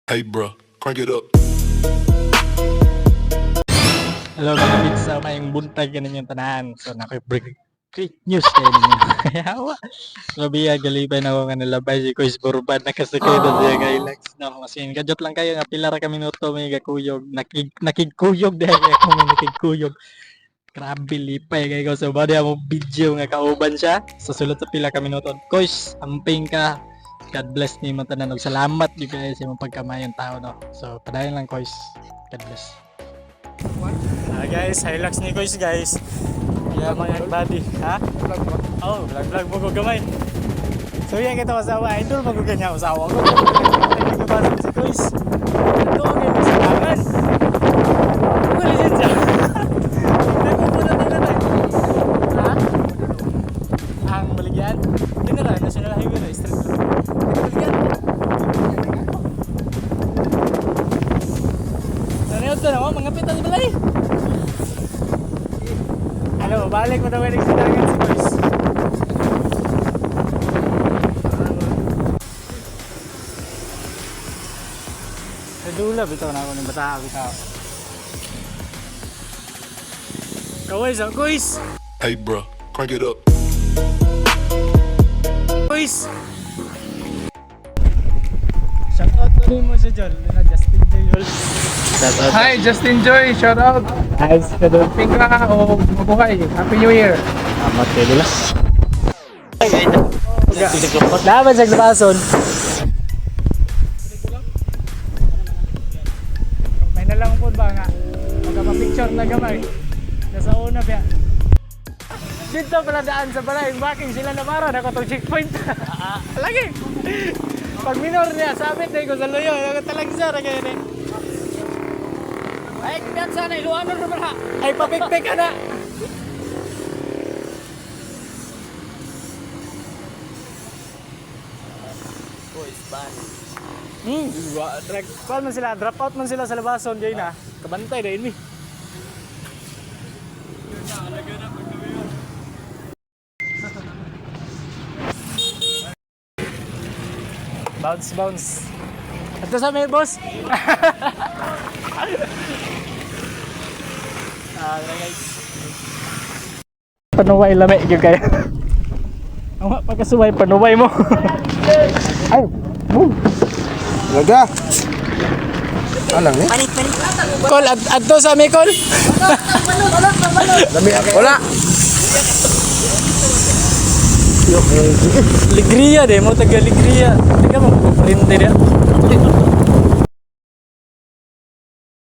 Hey, bro, crank it up. Hello mga bits, sa mayong buntag ganin yung tanan. So naki-break great news kayo ninyo. Yawa. So biya galipay na ako nga nalabay si Kuis Burban nakasakay na siya kay Lex. No, masin kajot lang kayo nga pila ra ka minuto may gakuyog. Nakigkuyog dahil ako may nakigkuyog. Grabe lipay kay ko. So badi mo video nga kauban siya. Sa sulod sa pila ka minuto. Kuis, amping ka. God bless ni mo tanan og salamat di kayo sa imong pagkamayong tao no. So padayon lang Kuis. God bless. Guys, Hilux ni Kuis guys. Yeah, mga buddy, ha? Oh, vlog mo ko gamay. So yan kita masawa, idol mo ko kanya usawa ko. Hindi ko ba si Kuis? Ito ang yung masalangan. Wala din siya. Nagpupunta tayo na. Ha? Ang Baligyan? Hindi na lang, National Highway na, street lang. Baligyan. Sanayot na naman, mga pitas balay. Ano, balik mo daw yung nagsidangan si Kuis. Nadula, bitaw na ako ng bata, bitaw. Kawais, ang Kuis! Hey, bro, crank it up. Kuis! Shoutout na rin mo siya dyan, Justin Joy. Hi, Justin Joy, shout out. Ayos ka doon. Pingka o mabuhay. Happy New Year. Amat kayo nila. Laban sa bason. May nalang po ba nga? Magpapicture na gamay. Nasa una pa. Dito pala daan sa balay. Baking sila na para. Ako itong checkpoint. Lagi. Pag minor niya, sabit na ko sa loyo. Talagsa na kayo na. Ay, kaya sana iluanon naman ha. Ay, papikpik ka na. Call man sila, drop out man sila sa labason dyan na. Kabantay dahil mi. Bounce, bounce. Ito sa may boss. Guys. Panuway lami gyud kay. Ang pagkasuway panuway mo. Ay, boom. Laga. Alang ni? Call adto sa may call. Lami ako. Wala. Ligria de mo taga Ligria. Taga mo print dia.